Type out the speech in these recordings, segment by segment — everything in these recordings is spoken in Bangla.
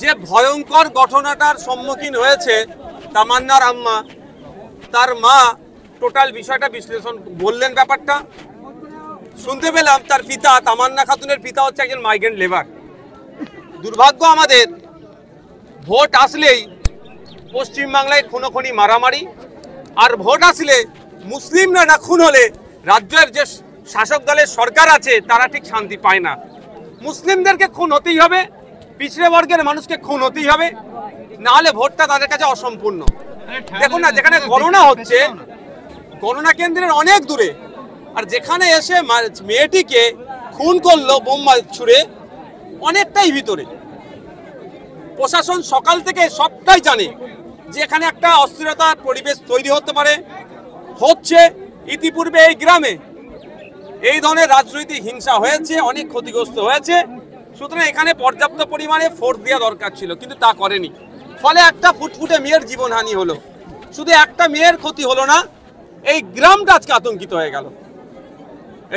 যে ভয়ঙ্কর ঘটনাটার সম্মুখীন হয়েছে তামান্নার আম্মা, তার মা টোটাল বিষয়টা বিশ্লেষণ বললেন। ব্যাপারটা শুনতে পেলাম তার পিতা, তামান্না খাতুনের পিতা হচ্ছে একজন মাইগ্রেন্ট লেবার। দুর্ভাগ্য আমাদের, ভোট আসলেই পশ্চিমবাংলায় খুনোখুনি মারামারি, আর ভোট আসলে মুসলিমরা খুন হলে রাজ্যের যে শাসক দলের সরকার আছে তারা ঠিক শান্তি পায় না। মুসলিমদেরকে খুন হতেই হবে, পিছড়ে বর্গের মানুষকে খুন হতেই হবে, না হলে ভোটটা তাদের কাছে অসম্পূর্ণ। দেখুন না, যেখানে গণনা হচ্ছে গণনা কেন্দ্রের অনেক দূরে, আর যেখানে এসে মেয়েটিকে খুন করলো বোমা ছুড়ে অনেকটাই ভিতরে। প্রশাসন সকাল থেকে সবটাই জানে যে এখানে একটা অস্থিরতার পরিবেশ তৈরি হতে পারে, হচ্ছে। ইতিপূর্বে এই গ্রামে এই ধরনের রাজনৈতিক হিংসা হয়েছে, অনেক ক্ষতিগ্রস্ত হয়েছে। সুতরাং এখানে পর্যাপ্ত পরিমাণে ফোর্স দেওয়া দরকার ছিল, কিন্তু তা করেনি। ফলে একটা ফুটফুটে মেয়ের জীবনহানি হলো। শুধু একটা মেয়ের ক্ষতি হলো না, এই গ্রামটা আজকে আতঙ্কিত হয়ে গেল।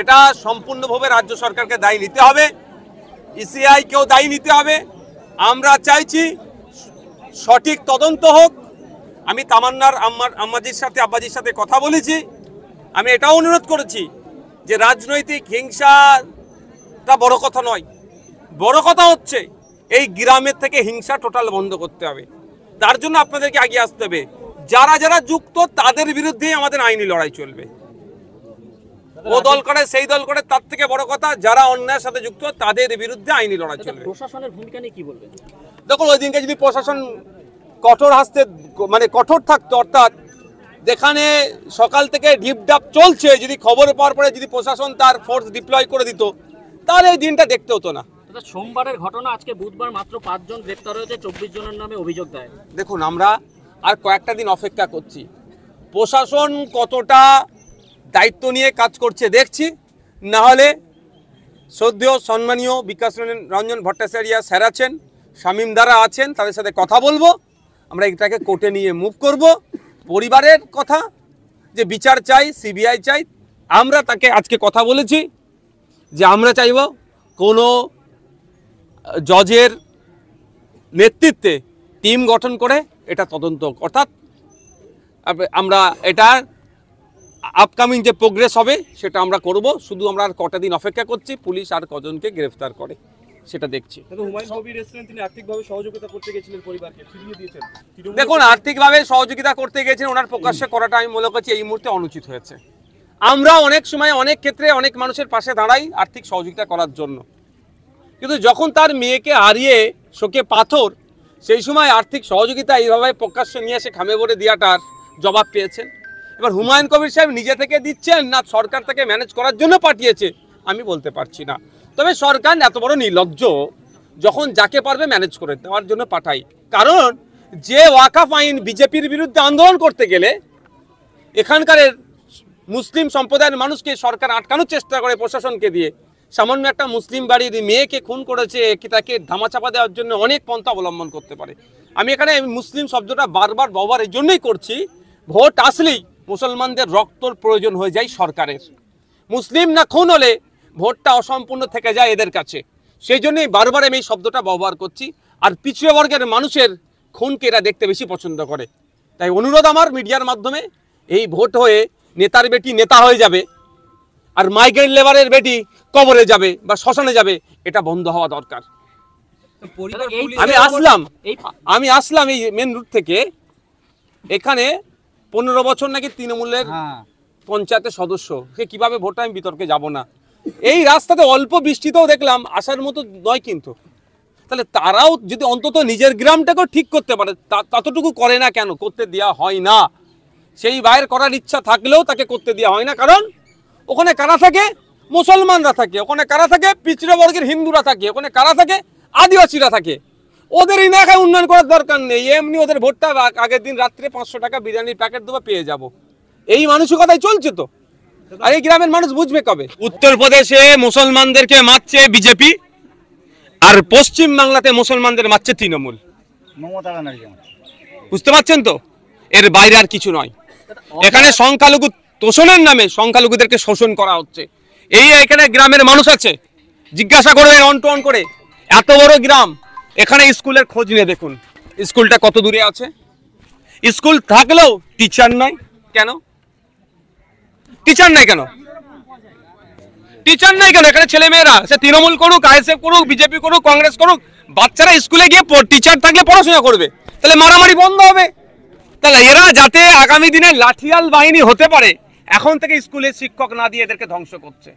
এটা সম্পূর্ণভাবে রাজ্য সরকারকে দায়ী নিতে হবে, ইসিআই কেও দায়ী নিতে হবে। আমরা চাইছি সঠিক তদন্ত হোক। আমি তামান্নার আব্বাজির সাথে কথা বলেছি। আমি এটাও অনুরোধ করেছি যে রাজনৈতিক হিংসাটা বড় কথা নয়, বড় কথা হচ্ছে এই গ্রামের থেকে হিংসা টোটাল বন্ধ করতে হবে। তার জন্য আপনাদেরকে এগিয়ে আসতে হবে। যারা যারা যুক্ত তাদের বিরুদ্ধেই আমাদের আইনি লড়াই চলবে। ও দল করে সেই দল করে, তার থেকে বড় কথা যারা অন্যায়ের সাথে যুক্ত তাদের বিরুদ্ধে আইনি লড়াই চলবে। প্রশাসনের ভূমিকা নিয়ে কি বলবেন? দেখুন, ওই দিনকে যদি প্রশাসন কঠোর হাসতে কঠোর থাকতো, অর্থাৎ যেখানে সকাল থেকে ঢিপঢাপ চলছে, যদি খবর পাওয়ার পরে যদি প্রশাসন তার ফোর্স ডিপ্লয় করে দিত, তাহলে এই দিনটা দেখতে হতো না। সোমবারের ঘটনা, আজকে বুধবার মাত্র 5 জন গ্রেপ্তার হয়েছে, 24 জনের নামে অভিযোগ দেয়। দেখুন, আমরা আর কয়েকটা দিন অপেক্ষা করছি, প্রশাসন কতটা দায়িত্ব নিয়ে কাজ করছে দেখছি। না হলে শ্রদ্ধেয় সম্মানীয় বিকাশ রঞ্জন ভট্টাচার্য স্যার আছেন, শামীম দ্বারা আছেন, তাদের সাথে কথা বলবো। আমরা এটাকে কোর্টে নিয়ে মুভ করব। পরিবারের কথা যে বিচার চাই, সিবিআই চাই, আমরা তাকে আজকে কথা বলেছি যে আমরা চাইব কোনো জজের নেতৃত্বে টিম গঠন করে এটা তদন্ত, অর্থাৎ আমরা এটার আপকামিং যে প্রোগ্রেস হবে সেটা আমরা করব। শুধু আমরা আর কটা দিন অপেক্ষা করছি, পুলিশ আর কজনকে গ্রেফতার করে সেটা দেখছি। দেখুন, আর্থিকভাবে সহযোগিতা করতে গেছেন, ওনার প্রকাশ্যে করাটা আমি মনে করছি এই মুহূর্তে অনুচিত হয়েছে। আমরা অনেক সময় অনেক ক্ষেত্রে অনেক মানুষের পাশে দাঁড়াই আর্থিক সহযোগিতা করার জন্য, কিন্তু যখন তার মেয়েকে হারিয়ে শোকে পাথর, সেই সময় আর্থিক সহযোগিতা এইভাবে প্রকাশ্যে নিয়ে এসে খামে ভরে দেওয়াটার জবাব পেয়েছেন। এবার হুমায়ুন কবির সাহেব নিজে থেকে দিচ্ছেন না সরকার তাকে ম্যানেজ করার জন্য পাঠিয়েছে আমি বলতে পারছি না। তবে সরকার এত বড় নির্লজ্জ, যখন যাকে পারবে ম্যানেজ করে দেওয়ার জন্য পাঠাই। কারণ যে ওয়াকাফ আইন বিজেপির বিরুদ্ধে আন্দোলন করতে গেলে এখানকার মুসলিম সম্প্রদায়ের মানুষকে সরকার আটকানোর চেষ্টা করে প্রশাসনকে দিয়ে, সামান্য একটা মুসলিম বাড়ির মেয়েকে খুন করেছে, তাকে ধামাচাপা দেওয়ার জন্য অনেক পন্থা অবলম্বন করতে পারে। আমি এখানে মুসলিম শব্দটা বারবার ব্যবহার এই জন্যই করছি, ভোট আসলেই মুসলমানদের রক্তর প্রয়োজন হয়ে যায় সরকারের। মুসলিম না খুন হলে ভোটটা অসম্পূর্ণ থেকে যায় এদের কাছে, সেই জন্যই বারবার আমি এই শব্দটা ব্যবহার করছি। আর পিছিয়ে বর্গের মানুষের খুনকে এরা দেখতে বেশি পছন্দ করে। তাই অনুরোধ আমার মিডিয়ার মাধ্যমে, এই ভোট হয়ে নেতার বেটি নেতা হয়ে যাবে আর মাইগ্রেন্ট লেবারের বেটি কবরে যাবে বা শ্মশানে যাবে, এটা বন্ধ হওয়া দরকার। আমি আসলাম এই মেন রুট থেকে, এখানে 15 বছর নাকি তৃণমূলের পঞ্চায়েতের সদস্য, সে কিভাবে ভোট আমি বিতর্কে যাব না। এই রাস্তাতে অল্প বৃষ্টিতেও দেখলাম আসার মতো নয়, কিন্তু তাহলে তারাও যদি অন্তত নিজের গ্রামটাকেও ঠিক করতে পারে, ততটুকু করে না কেন? করতে দেওয়া হয় না। সেই বাইরে করার ইচ্ছা থাকলেও তাকে করতে দেওয়া হয় না। কারণ ওখানে কারা থাকে? মুসলমানরা থাকে। ওখানে কারা থাকে? পিছড়ে বর্গের হিন্দুরা থাকে। ওখানে কারা থাকে? আদিবাসীরা থাকে। ওদের এলাকায় উন্নয়ন করার দরকার নেই, এমনি ওদের ভোটটা আগের দিন রাত্রে 500 টাকা বিরিয়ানির প্যাকেট দেবো, পেয়ে যাব, এই মানসিকতাই চলছে। তো আর এই গ্রামের মানুষ বুঝবে কবে? উত্তরপ্রদেশে মুসলমানদেরকে মারছে বিজেপি, আর পশ্চিম বাংলাতে মুসলমানদের মারছে তৃণমূল। বুঝতে পারছেন তো? এর বাইরে আর কিছু নয়। এখানে সংখ্যালঘু তোষণের নামে সংখ্যালঘুদেরকে শোষণ করা হচ্ছে। এই এখানে গ্রামের মানুষ আছে, জিজ্ঞাসা করবেন অন টু অন করে, এত বড় গ্রাম এখানে স্কুলের খোঁজ নিয়ে দেখুন স্কুলটা কত দূরে আছে। স্কুল থাকলেও টিচার নাই কেন? টিচার নাই কেন? টিচার নাই কেন? এখানে ছেলে মেয়েরা সে তৃণমূল করুক, আইএসএফ করুক, বিজেপি করুক, কংগ্রেস করুক, বাচ্চারা স্কুলে গিয়ে টিচার থাকলে পড়াশোনা করবে, তাহলে মারামারি বন্ধ হবে। তাহলে এরা যাতে আগামী দিনে লাঠিয়াল বাহিনী হতে পারে, এখন থেকে স্কুলে শিক্ষক না দিয়ে এদেরকে ধ্বংস করছে।